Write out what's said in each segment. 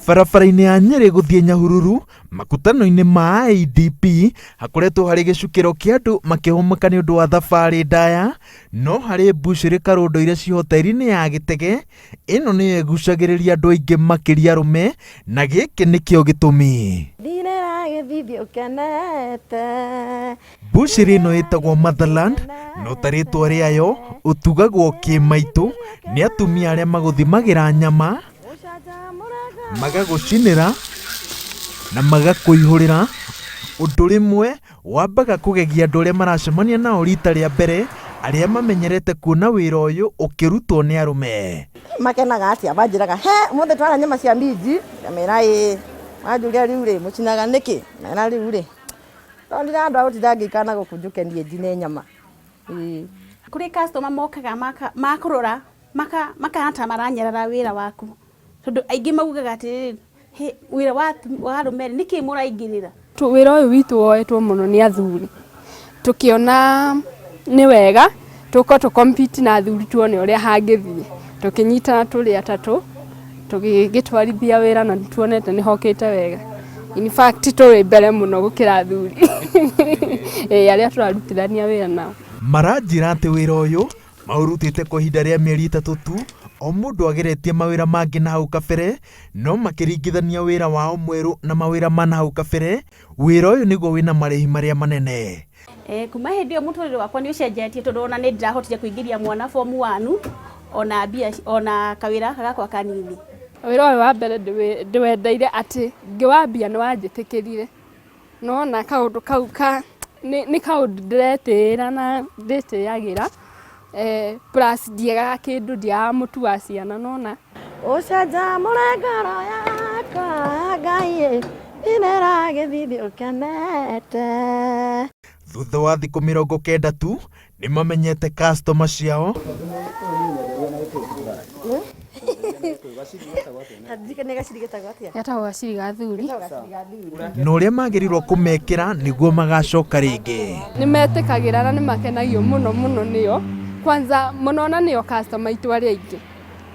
Barabara-inĩ ya Nyeri gũthiĩ Nyahururu makutano-inĩ ma IDP hakoretwo harĩ gĩcukĩro kĩa andũ makĩhũmũka nĩ ũndũ wa thabarĩ ndaya, no harĩ mbucĩrĩ karũndũ-ire ci hoteri-inĩ ya Gĩtege, ĩno nĩyo ĩgucagĩrĩria andũ aingĩ makĩria arume, na gĩkĩ nĩkĩo gĩtũmi. Mbucĩrĩ ĩno ĩtagwo Motherland, no ta rĩtwa rĩayo ũtugagwo kĩmaitũ nĩ atumia arĩa magũthimagĩra nyama, magagũcinĩra na magakũihũrĩra. Ũndũ rĩmwe wambaga kũgegia andũ arĩa maracemania nao rita rĩa mbere, arĩa mamenyerete kuona wĩra ũyũ ũkĩrutwo nĩ arume. Makenaga atĩa banjĩraga he mũthĩ twara nyama cia minji, ngamera wanjũria rĩu rĩ mũcinaga nĩkĩ, mena rĩu rĩ ndonire andũ agũtithangĩikana gũkũnjũkenie njine nyama. Kũrĩ customer mokaga makũrora makahana ta maranyarara wĩra waku, tondũ aingĩ maugaga atĩrĩrĩ wĩra wa arume nĩkĩ mũraingĩrĩra. Wĩra ũyũ witũ woetwo mũno nĩ athuri, tũkĩona nĩ wega tũko compete na athuri tuone ũrĩa hangĩthiĩ, tũkĩnyitana tũrĩ atatũ tũgĩtwarithia wĩra na tuonete nĩ hokĩte wega. In fact tũrĩ mbere mũno gũkĩra athuri arĩa tũrarutithania wĩra nao. Maranjĩra atĩ wĩra ũyũ maũrutĩte kwa ihinda rĩa mĩeri 3 tu, o mũndũ ageretie mawĩra mangĩ na hau kabere, no makĩringithania wĩra wao mwerũ na mawĩra ma na hau kabere, wĩra ũyũ nĩguo wĩna marĩhi marĩa manene. Kuma hĩndĩ ĩyo mũtũrĩre wakwa nĩ ũcenjetie, tondũ ona nĩ ndĩrahotire kũingĩria mwana form 1 ona mbia ona kawĩra gakwa kanini. Wĩra ũyũ wa mbere ndĩwendeire atĩ ngĩwambia nĩ wanjĩtĩkĩrire, no na kaũndũ kau nĩ kaũndũ ndĩretĩĩra na ndĩtĩagĩra, plus ndiagaga kĩndũ ndiaga mũtu wa ciana, nona ũcanjamũre ngoro yakwa Ngai nĩragĩthiĩ ũkenete. Thutha wa thikũ 90 tu nĩ mamenyete customer ciao, na ũrĩa magĩrĩirwo kũmekĩra nĩguo magacoka rĩngĩ. Nĩ metĩkagĩra na nĩ makenagio mũno mũno nĩo, kwanza mũnona nĩo customer itũ arĩa aingĩ.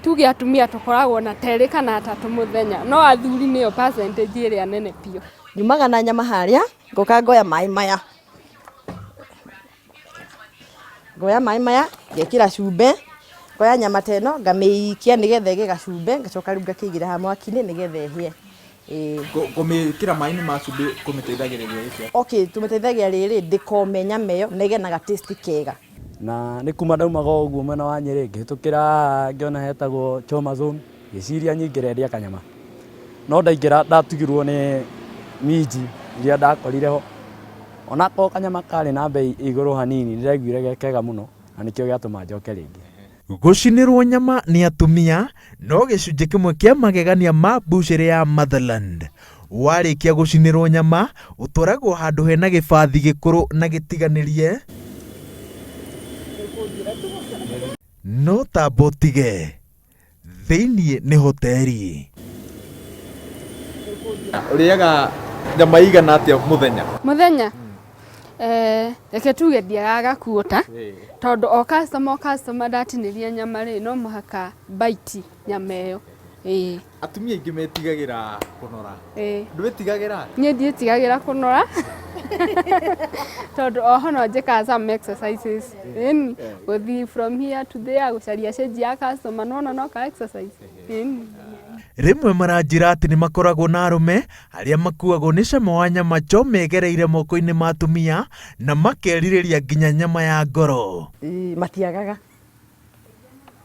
Tuge atumia tũkoragwo na 2 kana 3 mũthenya, no athuri nĩo percentage ĩrĩa nene piũ. Nyumaga na nyama harĩa ngoka ngoya maĩ maya, ngekĩra cumbe, ngoya nyama teno ngamĩikia nĩgetha ĩgĩe gacumbe, ngacoka rĩu ngakĩigĩra ha mwaki-inĩ nĩgetha ĩhĩe. Kũmĩkĩra maĩ-inĩ ma cumbĩ kũmĩteithagĩrĩria gĩkĩa? Okay, tũmĩteithagia rĩrĩ ndĩkome nyama ĩyo na ĩgĩe na taste kega. Na nĩ kuma ndaumaga ũguo mwena wa Nyeri ngĩhĩtũkĩra ngĩona hetagwo Choma Zone, ngĩciria nyingĩre kanyama, no ndaingĩra ndatugirwo nĩ minji iria ndakorire ho, onakorwo kanyama karĩ na bei igũrũ hanini nĩndaiguire kega mũno, na nĩkĩo gĩatũma njoke rĩngĩ. Gũcinĩrwo nyama nĩ atumia no gĩcunjĩ kĩmwe kĩa magegania ma mbucĩrĩ ya Motherland. Warĩkia gũcinĩrwo nyama ũtwaragwo handũ hena gĩbathi gĩkũrũ na gĩtiganĩrie, no tambo tige thĩiniĩ nĩ hoteri. Ũrĩaga nyama igana atĩa mũthenya? Reke tuge ndiagaga kuota, tondũ o customer ndatinĩria nyama rĩ no mũhaka bite nyama ĩyo. Atumia aingĩ metigagĩra kũnora, ndwĩtigagĩra? Niĩ ndiĩtigagĩra kũnora tondũ oho no njĩkaga some exercises, gũthiĩ from here to there gũcaria change ya customer, no ka exercise. Rĩmwe maranjĩra atĩ nĩ makoragwo na arume arĩa makuagwo nĩ cama wa nyama choma megereire moko-inĩ ma atumia na makerirĩria nginya nyama ya ngoro. Matiagaga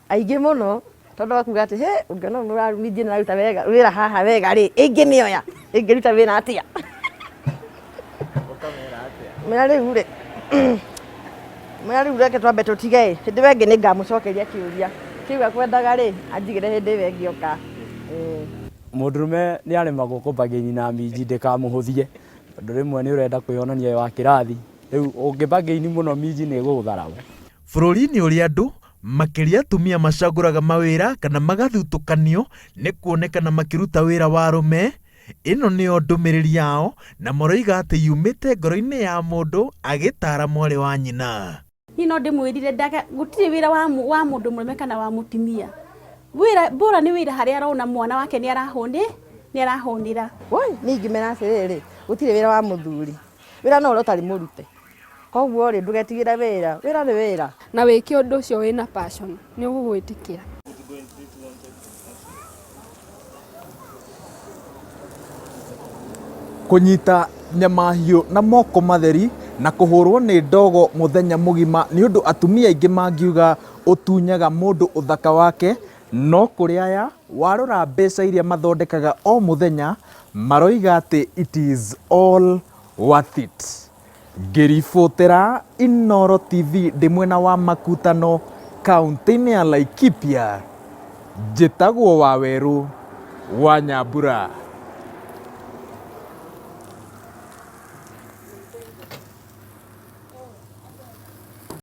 aingĩ mũno, tondũ wakuga atĩ he ũngĩona nĩ ũrarumithia na ruta wega wĩra haha wega rĩ, ĩngĩ nĩoya ĩngĩruta wĩra atĩa. Mera rĩu reke twambe tũtige, hĩndĩ ĩyo ĩngĩ nĩngamũcokeria kĩũria kĩu akwendaga rĩ anjigĩre hĩndĩ ĩyo ĩngĩ oka. Mũndurume nĩ aremagwo kũmbagĩni na minji ndĩkamũhũthie, tondũ rĩmwe nĩ ũrenda kwĩonania wa kĩrathi, rĩu ũngĩmbagĩni mũno minji nĩ ĩgũgũtharaũ. Bũrũri-inĩ ũrĩa andũ makĩria atumia macagũraga mawĩra kana magathutũkanio nĩ kuonekana makĩruta wĩra wa arume, ĩno nĩyo ndũmĩrĩri yao na maroiga atĩ yumĩte ngoro-inĩ ya mũndũ agĩtara mwarĩ wa nyina. Niĩ no ndĩmwĩrire gũtirĩ wĩra wa mũndũ mũrũme kana wa mũtumia. Wĩra bora nĩ wĩra harĩa arona mwana wake nĩ arahũnĩ nĩ arahũnira. Woi nĩ ingĩmena atĩrĩrĩ gũtirĩ wĩra wa mũthuri, wĩra no ũrĩa ũtarĩ mũrute, koguo rĩ ndũgetigĩre wĩra, wĩra nĩ wĩra, na wĩke ũndũ ũcio wĩna passion nĩ ũgũgwĩtĩkĩra. Kunyita nyama hiũ na moko matheri na kũhũrwo nĩ ndogo mũthenya mũgima nĩ ũndũ atumia aingĩ mangiuga ũtunyaga mũndũ ũthaka wake, no kũrĩ aya warora mbeca iria mathondekaga o mũthenya maroiga atĩ it is all worth it. Ngĩribotera Inooro TV ndĩ mwena wa Makutano, kaunti-inĩ ya Laikipia, njĩtagwo Waweru wa Nyambura.